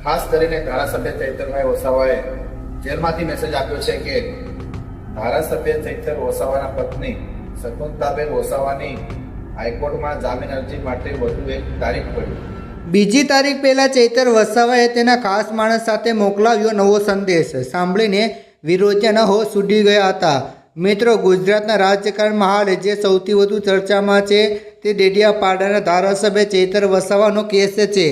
ખાસ કરીને ધારાસભ્ય ચૈતરભાઈ વસાવાએ જેલમાંથી મેસેજ આપ્યો છે કે ધારાસભ્ય ચૈતર વસાવાના પત્ની શકુંતલાબેન વસાવાની હાઈકોર્ટમાં જામીન અરજી માટે વધુ એક તારીખ પડી। બીજી તારીખ પહેલા ચૈતર વસાવાએ તેના ખાસ માણસ સાથે મોકલાવ્યો નવો સંદેશ સાંભળીને વિરોધીના હોશ ઉડી ગયા હતા। મિત્રો, ગુજરાતના રાજકારણમાં હાલ જે સૌથી વધુ ચર્ચામાં છે તે ડેડિયાપાડાના ધારાસભ્ય ચૈતર વસાવાનો કેસ છે।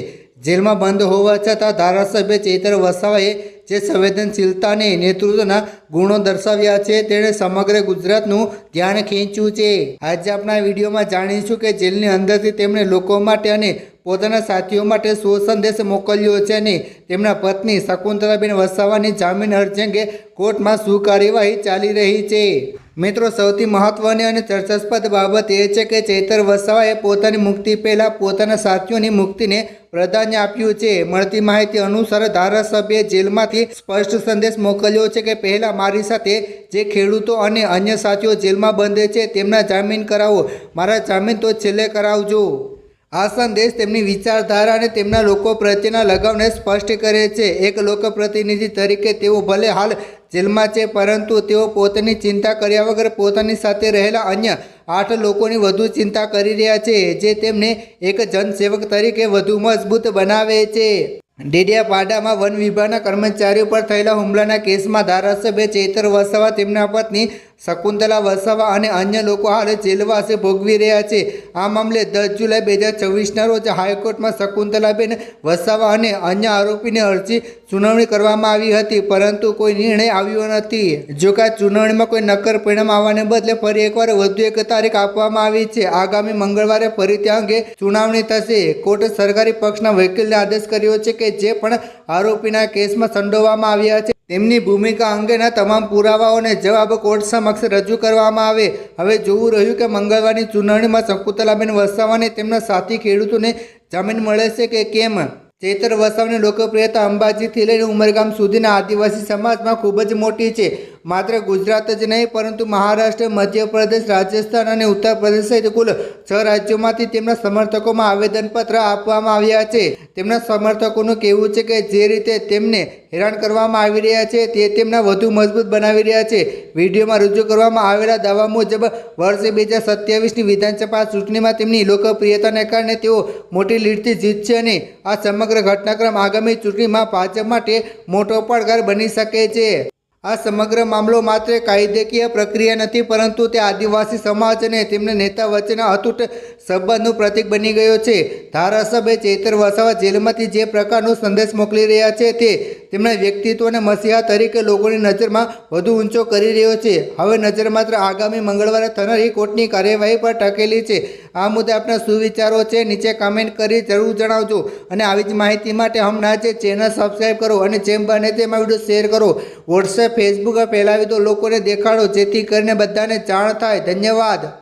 જેલમાં બંધ હોવા છતાં ધારાસભ્ય ચૈતર વસાવાએ જે સંવેદનશીલતા અને નેતૃત્વના ગુણો દર્શાવ્યા છે તેણે સમગ્ર ગુજરાતનું ધ્યાન ખેંચ્યું છે। આજે આપણા વિડીયોમાં જાણીશું કે જેલની અંદરથી તેમણે લોકો માટે અને પોતાના સાથીઓ માટે શું સંદેશ મોકલ્યો છે અને તેમના પત્ની શકુંતલાબેન વસાવાની જામીન અરજી અંગે કોર્ટમાં શું કાર્યવાહી ચાલી રહી છે। મિત્રો, સૌથી મહત્વની અને ચર્ચાસ્પદ બાબત એ છે કે ચૈતર વસાવાએ પોતાની મુક્તિ પહેલાં પોતાના સાથીઓની મુક્તિને પ્રાધાન્ય આપ્યું છે। મળતી માહિતી અનુસાર ધારાસભ્યએ જેલમાંથી સ્પષ્ટ સંદેશ મોકલ્યો છે કે પહેલાં મારી સાથે જે ખેડૂતો અને અન્ય સાથીઓ જેલમાં બંધ છે તેમના જામીન કરાવો, મારા જામીન તો છેલ્લે કરાવજો। આ સંદેશ તેમની વિચારધારા અને તેમના લોકો પ્રત્યેના લગાવને સ્પષ્ટ કરે છે। એક લોકપ્રતિનિધિ તરીકે તેઓ ભલે હાલ જેલમાં છે, પરંતુ તેઓ પોતાની ચિંતા કર્યા વગર પોતાની સાથે રહેલા અન્ય 8 લોકોની વધુ ચિંતા કરી રહ્યા છે, જે તેમને એક જનસેવક તરીકે વધુ મજબૂત બનાવે છે। ડેડિયાપાડામાં વન વિભાગના કર્મચારીઓ પર થયેલા હુમલાના કેસમાં ધારાસભ્ય ચૈતર વસાવા, તેમના પત્ની શકુંતલા વસાવા અને અન્ય લોકો હાલ જેલવાસ ભોગવી રહ્યા છે। આ મામલે 10 જુલાઈ 2024ના રોજ હાઈકોર્ટમાં શકુંતલાબેન વસાવા અને અન્ય આરોપીની અરજી સુનાવણી કરવામાં આવી હતી, પરંતુ કોઈ નિર્ણય આવ્યો નથી। જો કે સુનાવણીમાં કોઈ નક્કર પરિણામ આવવાને બદલે ફરી એકવાર વધુ એક તારીખ આપવામાં આવી છે। આગામી મંગળવારે ફરી તે અંગે સુનાવણી થશે। કોર્ટે સરકારી પક્ષના વકીલને આદેશ કર્યો છે કે જે પણ આરોપીના કેસમાં સંડોવવામાં આવ્યા છે તેમની ભૂમિકા અંગેના તમામ પુરાવાઓને જવાબ કોર્ટ સમક્ષ રજૂ કરવામાં આવે। હવે જોવું રહ્યું કે મંગળવારની સુનાવણીમાં શકુંતલાબેન વસાવાને તેમના સાથી ખેડૂતોને જામીન મળે છે કે કેમ। ચૈતર વસાવાની લોકપ્રિયતા અંબાજીથી લઈને ઉમરગામ સુધીના આદિવાસી સમાજમાં ખૂબ જ મોટી છે। માત્ર ગુજરાત જ નહીં, પરંતુ મહારાષ્ટ્ર, મધ્યપ્રદેશ, રાજસ્થાન અને ઉત્તર પ્રદેશ સહિત કુલ 6 રાજ્યોમાંથી તેમના સમર્થકોમાં આવેદનપત્ર આપવામાં આવ્યા છે। તેમના સમર્થકોનું કહેવું છે કે જે રીતે તેમને હેરાન કરવામાં આવી રહ્યા છે તે તેમને વધુ મજબૂત બનાવી રહ્યા છે। વિડીયોમાં રજૂ કરવામાં આવેલા દાવા મુજબ વર્ષ 2027ની વિધાનસભા ચૂંટણીમાં તેમની લોકપ્રિયતાને કારણે તેઓ મોટી લીડથી જીતશે અને આ સમગ્ર ઘટનાક્રમ આગામી ચૂંટણીમાં ભાજપ માટે મોટો પડકાર બની શકે છે। આ સમગ્ર મામલો માત્ર કાયદેકીય પ્રક્રિયા નથી, પરંતુ તે આદિવાસી સમાજ અને તેમના નેતા વચ્ચેના અતૂટ સંબંધનું પ્રતીક બની ગયો છે। ધારાસભ્ય ચૈતર વસાવા જેલમાંથી જે પ્રકારનો સંદેશ મોકલી રહ્યા છે તે તેમના વ્યક્તિત્વને મસીહા તરીકે લોકોની નજરમાં વધુ ઊંચો કરી રહ્યો છે। હવે નજર માત્ર આગામી મંગળવારે થનારી કોર્ટની કાર્યવાહી પર ટકેલી છે। આ મુદ્દે આપના શું વિચારો છે નીચે કમેન્ટ કરી જરૂર જણાવજો અને આવી જ માહિતી માટે હમણાં જ ચેનલ સબસ્ક્રાઈબ કરો અને જેમ બને તેમાં વિડીયો શેર કરો, વોટ્સએપ, ફેસબુક પર ફેલાવી દો, લોકોને દેખાડો, જેથી કરીને બધાને જાણ થાય। ધન્યવાદ।